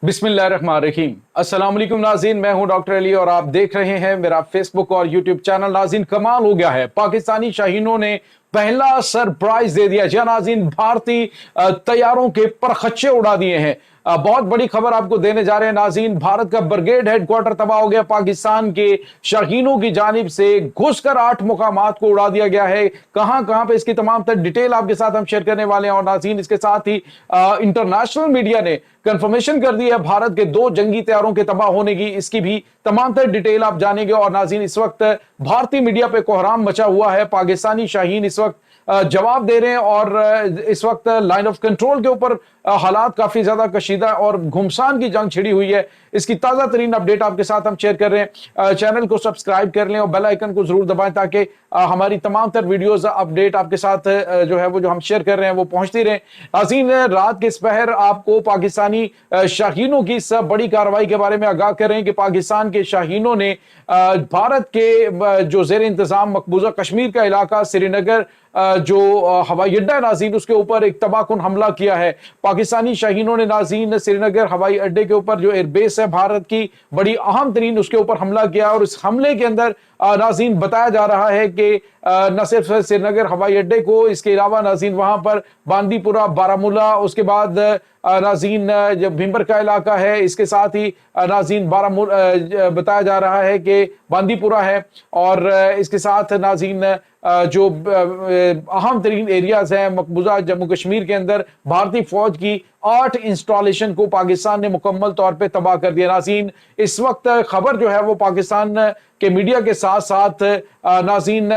बिस्मिल्लाहिर्रहमानिर्रहीम। अस्सलाम वालेकुम नाज़रीन, मैं हूं डॉक्टर अली और आप देख रहे हैं मेरा फेसबुक और यूट्यूब चैनल। नाज़रीन, कमाल हो गया है, पाकिस्तानी शाहीनों ने पहला सरप्राइज दे दिया। जी नाज़रीन, भारतीय तैयारों के परखच्चे उड़ा दिए हैं। बहुत बड़ी खबर आपको देने जा रहे हैं नाज़रीन। भारत का ब्रिगेड हेडक्वार्टर तबाह हो गया। पाकिस्तान के शाहीनों की जानिब से घुसकर 8 मुकामात को उड़ा दिया गया है। कहां कहां पे, इसकी तमाम तर डिटेल आपके साथ हम शेयर करने वाले हैं। और नाज़रीन, इसके साथ ही इंटरनेशनल मीडिया ने कंफर्मेशन कर दी है भारत के 2 जंगी तैयारों के तबाह होने की। इसकी भी तमाम तर डिटेल आप जानेंगे। और नाज़रीन, इस वक्त भारतीय मीडिया पे कोहराम मचा हुआ है। पाकिस्तानी शाहीन इस वक्त जवाब दे रहे हैं और इस वक्त लाइन ऑफ कंट्रोल के ऊपर हालात काफी ज्यादा कशीदा और घुमसान की जंग छिड़ी हुई है। इसकी ताजा तरीन अपडेट आपके साथ हम शेयर कर रहे हैं। चैनल को सब्सक्राइब कर लें और बेल आइकन को जरूर दबाएं ताकि हमारी तमाम तर वीडियोस अपडेट आपके साथ जो है वो जो हम शेयर कर रहे हैं वो पहुंचती रहे। नाज़रीन, रात के इस पहर आपको पाकिस्तानी शाहीनों की इस बड़ी कार्रवाई के बारे में आगाह कर रहे हैं कि पाकिस्तान के शाहीनों ने भारत के जो जेर इंतजाम मकबूजा कश्मीर का इलाका श्रीनगर जो हवाई अड्डा है नाज़रीन, उसके ऊपर एक तबाहकुन हमला किया है। पाकिस्तानी शाहीनों ने नाज़रीन श्रीनगर हवाई अड्डे के ऊपर जो एयरबेस है भारत की बड़ी अहम तरीन, उसके ऊपर हमला किया। और इस हमले के अंदर नाज़रीन बताया जा रहा है कि न सिर्फ श्रीनगर हवाई अड्डे को, इसके अलावा नाज़रीन वहां पर बांदीपुरा, बारामूला, उसके बाद नाज़रीन जो भीमर का इलाका है, इसके साथ ही नाज़रीन बारामूला बताया जा रहा है कि बांदीपुरा है। और इसके साथ नाज़रीन जो अहम तरीन एरियाज हैं मकबूजा जम्मू कश्मीर के अंदर भारतीय फौज की 8 इंस्टॉलेशन को पाकिस्तान ने मुकम्मल तौर पे तबाह कर दिया। नाज़रीन, इस वक्त खबर जो है वो पाकिस्तान के मीडिया के साथ साथ नाज़रीन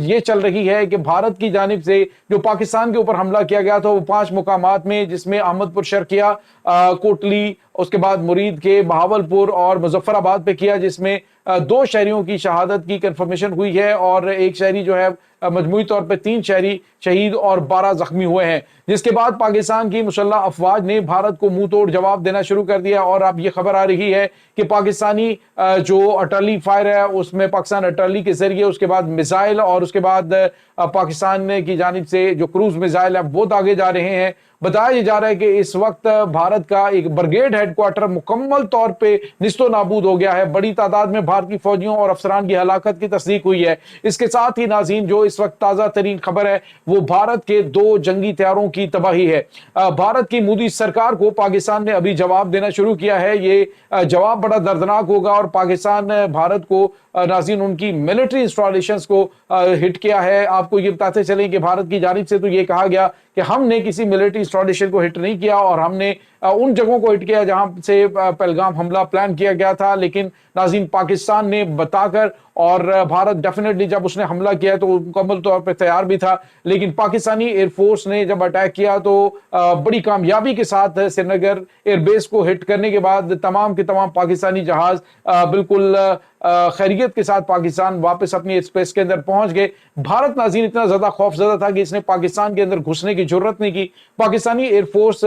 ये चल रही है कि भारत की जानिब से जो पाकिस्तान के ऊपर हमला किया गया था वो 5 मुकामात में, जिसमें अहमदपुर शर्किया, कोटली, उसके बाद मुरीद के, बहावलपुर और मुजफ्फराबाद पे किया, जिसमें 2 शहरियों की शहादत की कंफर्मेशन हुई है और एक शहरी जो है मजमूई तौर पे 3 शहरी शहीद और 12 जख्मी हुए हैं। जिसके बाद पाकिस्तान की मुसल्लह अफवाज ने भारत को मुंह तोड़ जवाब देना शुरू कर दिया। और अब ये खबर आ रही है कि पाकिस्तानी जो अटर्ली फायर है उसमें पाकिस्तान अटर्ली के जरिए, उसके बाद मिसाइल और उसके बाद पाकिस्तान की जानिब से जो क्रूज मिसाइल है वो दागे जा रहे हैं। बताया जा रहा है कि इस वक्त भारत का एक ब्रिगेड हेडक्वार्टर मुकम्मल तौर पे निस्तो नाबूद हो गया है। बड़ी तादाद में भारतीय फौजियों और अफसरान की हलाकत की तस्दीक हुई है। इसके साथ ही नाज़रीन, जो इस वक्त ताजा तरीन खबर है वो भारत के 2 जंगी तैयारों की तबाही है। भारत की मोदी सरकार को पाकिस्तान ने अभी जवाब देना शुरू किया है। ये जवाब बड़ा दर्दनाक होगा और पाकिस्तान भारत को नाज़रीन उनकी मिलिट्री इंस्टॉलेशंस को हिट किया है। आपको ये बताते चलें कि भारत की जानिब से तो ये कहा गया कि हमने किसी मिलिट्री इंस्टॉलेशन को हिट नहीं किया और हमने उन जगहों को हिट किया जहां से पहलगाम हमला प्लान किया गया था। लेकिन नाज़रीन, पाकिस्तान ने बताकर, और भारत डेफिनेटली जब उसने हमला किया तो मुकम्मल तौर पर तैयार भी था, लेकिन पाकिस्तानी एयरफोर्स ने जब अटैक किया तो बड़ी कामयाबी के साथ श्रीनगर एयरबेस को हिट करने के बाद तमाम के तमाम पाकिस्तानी जहाज बिल्कुल खैरियत के साथ पाकिस्तान वापस अपनी स्पेस के अंदर पहुंच गए। भारत नाज़रीन इतना ज्यादा खौफजदा था कि इसने पाकिस्तान के अंदर घुसने की जरूरत नहीं की। पाकिस्तानी एयरफोर्स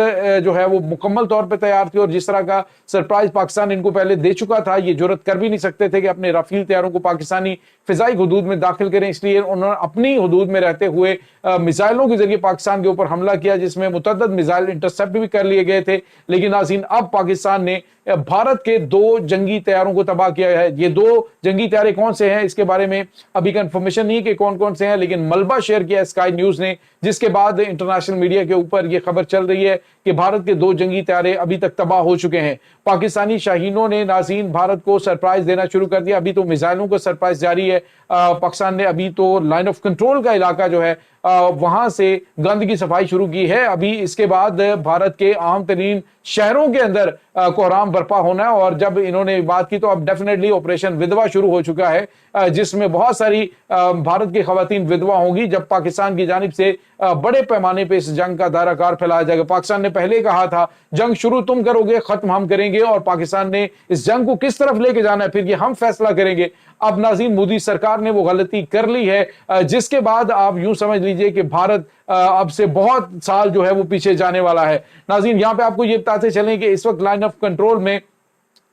जो है वो मुकम्मल तौर पे तैयार थी और जिस तरह का सरप्राइज पाकिस्तान इनको पहले दे चुका था, ये जरूरत कर भी नहीं सकते थे कि अपने राफेल तैयारों को पाकिस्तानी फिजाई हुदूद में दाखिल करें। इसलिए उन्होंने अपनी हुदूद में रहते हुए मिसाइलों के जरिए पाकिस्तान के ऊपर हमला किया, जिसमें मुतअद्दिद मिसाइल इंटरसेप्ट भी कर लिए गए थे। लेकिन नाज़रीन, अब पाकिस्तान ने भारत के 2 जंगी तैयारों को तबाह किया है। ये 2 जंगी तैयारे कौन से हैं इसके बारे में अभी कंफर्मेशन नहीं कि कौन कौन से हैं, लेकिन मलबा शेयर किया स्काई न्यूज ने, जिसके बाद इंटरनेशनल मीडिया के ऊपर यह खबर चल रही है कि भारत के 2 जंगी तैयारे अभी तक तबाह हो चुके हैं। पाकिस्तानी शाहीनों ने नाज़रीन भारत को सरप्राइज देना शुरू कर दिया। अभी तो मिसाइलों का सरप्राइज जारी है। पाकिस्तान ने अभी तो लाइन ऑफ कंट्रोल का इलाका जो है वहां से गंद की सफाई शुरू की है। अभी इसके बाद भारत के अहम तरीन शहरों के अंदर कोहराम बर्पा होना है। और जब इन्होंने बात की तो अब डेफिनेटली ऑपरेशन विधवा शुरू हो चुका है, जिसमें बहुत सारी भारत की खवातीन विधवा होंगी जब पाकिस्तान की जानिब से बड़े पैमाने पे इस जंग का दायरा कार फैलाया जाएगा। पाकिस्तान ने पहले कहा था जंग शुरू तुम करोगे, खत्म हम करेंगे, और पाकिस्तान ने इस जंग को किस तरफ लेके जाना है फिर ये हम फैसला करेंगे। अब नाज़रीन, मोदी सरकार ने वो गलती कर ली है, जिसके बाद आप यूं समझ लीजिए कि भारत अब से बहुत साल जो है वो पीछे जाने वाला है। नाज़रीन, यहां पे आपको ये बताते चलें कि इस वक्त लाइन ऑफ कंट्रोल में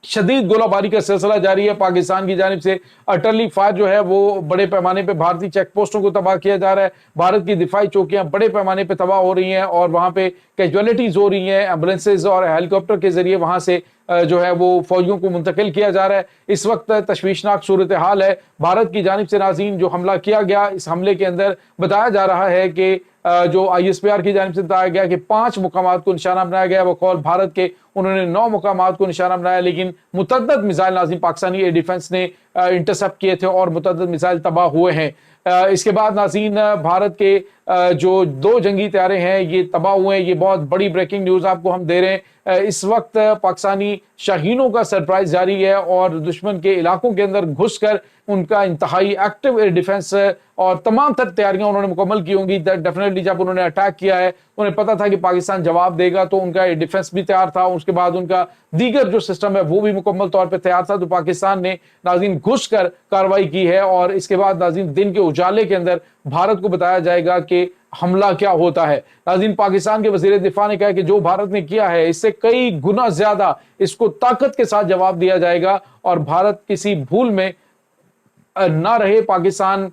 शदीद गोलाबारी का सिलसिला जारी है। पाकिस्तान की जानिब से अटरली फायर जो है वो बड़े पैमाने पे भारतीय चेक पोस्टों को तबाह किया जा रहा है। भारत की दिफाई चौकियां बड़े पैमाने पे तबाह हो रही हैं और वहां पे कैजुअलिटीज हो रही हैं। एम्बुलेंसेज और हेलीकॉप्टर के जरिए वहां से जो है वो फौजियों को मुंतकिल किया जा रहा है। इस वक्त तशवीशनाक सूरत हाल है। भारत की जानिब से नाज़रीन जो हमला किया गया, इस हमले के अंदर बताया जा रहा है कि जो ISPR की जानिब से बताया गया कि 5 मुकामात को निशाना बनाया गया। बकौल भारत के उन्होंने 9 मुकामात को निशाना बनाया, लेकिन मुतअद्दिद मिसाइल नाज़रीन पाकिस्तानी एयर डिफेंस ने इंटरसेप्ट किए थे और मुतअद्दिद मिसाइल तबाह हुए हैं। इसके बाद नाज़रीन भारत के जो 2 जंगी तैयारे हैं ये तबाह हुए हैं। ये बहुत बड़ी ब्रेकिंग न्यूज़ आपको हम दे रहे हैं। इस वक्त पाकिस्तानी शाहीनों का सरप्राइज जारी है और दुश्मन के इलाकों के अंदर घुसकर उनका इंतहाई एक्टिव एयर डिफेंस और तमाम तर तैयारियां उन्होंने मुकम्मल की होंगी। डेफिनेटली जब उन्होंने अटैक किया है उन्हें पता था कि पाकिस्तान जवाब देगा, तो उनका एयर डिफेंस भी तैयार था। उसके बाद उनका दीगर जो सिस्टम है वो भी मुकम्मल तौर पर तैयार था। तो पाकिस्तान ने नाज़रीन घुस कर कार्रवाई की है और इसके बाद नाज़रीन दिन के उजाले के अंदर भारत को बताया जाएगा कि हमला क्या होता है। नाज़रीन पाकिस्तान के वज़ीर दिफा ने कहा कि जो भारत ने किया है इससे कई गुना ज्यादा इसको ताकत के साथ जवाब दिया जाएगा और भारत किसी भूल में ना रहे। पाकिस्तान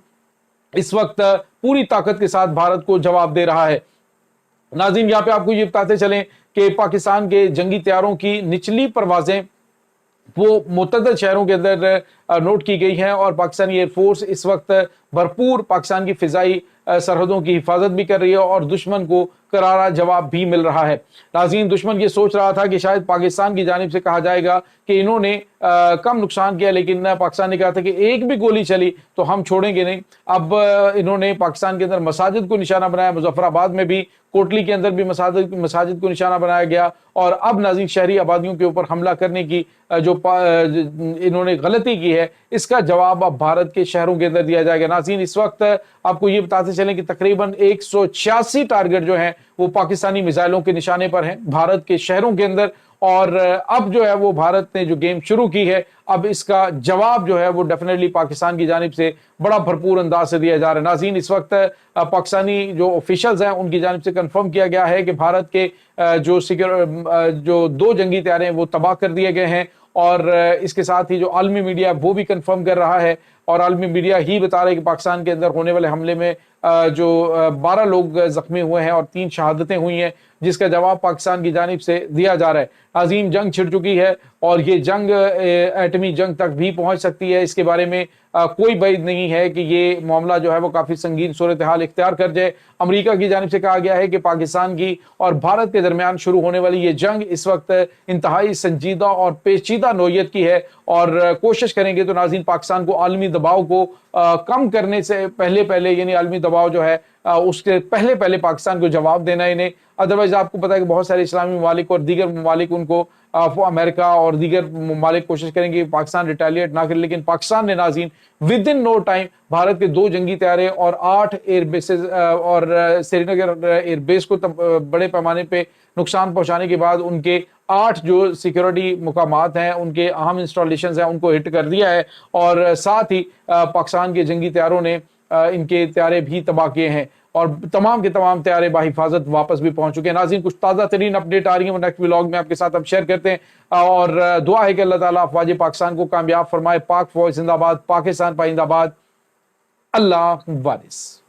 इस वक्त पूरी ताकत के साथ भारत को जवाब दे रहा है। नाज़रीन यहां पे आपको ये बताते चलें कि पाकिस्तान के जंगी तैयारों की निचली परवाजें वो मुतअद्दिद शहरों के अंदर नोट की गई हैं और पाकिस्तानी एयरफोर्स इस वक्त भरपूर पाकिस्तान की फिजाई सरहदों की हिफाजत भी कर रही है और दुश्मन को करारा जवाब भी मिल रहा है। नाज़रीन दुश्मन ये सोच रहा था कि शायद पाकिस्तान की जानिब से कहा जाएगा कि इन्होंने कम नुकसान किया, लेकिन पाकिस्तान ने कहा था कि एक भी गोली चली तो हम छोड़ेंगे नहीं। अब इन्होंने पाकिस्तान के अंदर मसाजिद को निशाना बनाया, मुजफ्फराबाद में भी, कोटली के अंदर भी मसाजिद को निशाना बनाया गया और अब नाज़रीन शहरी आबादियों के ऊपर हमला करने की जो इन्होंने गलती की है इसका जवाब अब भारत के शहरों के अंदर दिया जाएगा। नाज़रीन इस वक्त आपको ये बताते चलें कि तकरीबन 186 टारगेट जो हैं वो पाकिस्तानी मिसाइलों के निशाने पर हैं भारत के शहरों के अंदर और अब जो है वो भारत ने जो गेम शुरू की है अब इसका जवाब जो है वो डेफिनेटली पाकिस्तान की जानिब से बड़ा भरपूर अंदाज से दिया जा रहा है। नाज़रीन इस वक्त पाकिस्तानी जो ऑफिशियल्स हैं उनकी जानिब से कंफर्म किया गया है कि भारत के जो 2 जंगी तैयारे हैं वो तबाह कर दिए गए हैं और इसके साथ ही जो आलमी मीडिया वो भी कंफर्म कर रहा है और आलमी मीडिया ही बता रहा है कि पाकिस्तान के अंदर होने वाले हमले में जो 12 लोग जख्मी हुए हैं और 3 शहादतें हुई हैं, जिसका जवाब पाकिस्तान की जानिब से दिया जा रहा है। अजीम जंग छिड़ चुकी है और ये जंग एटमी जंग तक भी पहुंच सकती है। इसके बारे में कोई बैद नहीं है कि ये मामला जो है वो काफी संगीन सूरत हाल इख्तियार कर जाए। अमेरिका की जानिब से कहा गया है कि पाकिस्तान की और भारत के दरमियान शुरू होने वाली ये जंग इस वक्त इंतहाई संजीदा और पेचीदा नौयत की है और कोशिश करेंगे तो नाज़रीन पाकिस्तान को आलमी दबाव को कम करने से पहले यानी आलमी दबाव जो है उसके पहले पाकिस्तान को जवाब देना इन्हें। अदरवाइज आपको पता है कि बहुत सारे इस्लामी ममालिक और दीगर ममालिक उनको अमेरिका और दीगर ममालिक कोशिश करेंगे पाकिस्तान रिटेलिएट ना करे, लेकिन पाकिस्तान ने नाज़रीन within no time Bharat के 2 जंगी तैयारे और 8 एयर बेसेस और श्रीनगर एयर बेस को बड़े पैमाने पे नुकसान पहुंचाने के बाद उनके 8 जो सिक्योरिटी मुकामात हैं उनके अहम इंस्टॉलेशंस हैं उनको हिट कर दिया है और साथ ही पाकिस्तान के जंगी तैयारों ने इनके तैयारे भी तबाह किए हैं और तमाम के तमाम तैयारे बाहिफाजत वापस भी पहुंच चुके हैं। नाज़रीन कुछ ताज़ा तरीन अपडेट आ रही है, नेक्स्ट व्लॉग में आपके साथ अब शेयर करते हैं और दुआ है कि अल्लाह ताला अफवाज पाकिस्तान को कामयाब फरमाए। पाक फौज जिंदाबाद, पाकिस्तान पाइंदाबाद, अल्लाह वारिस।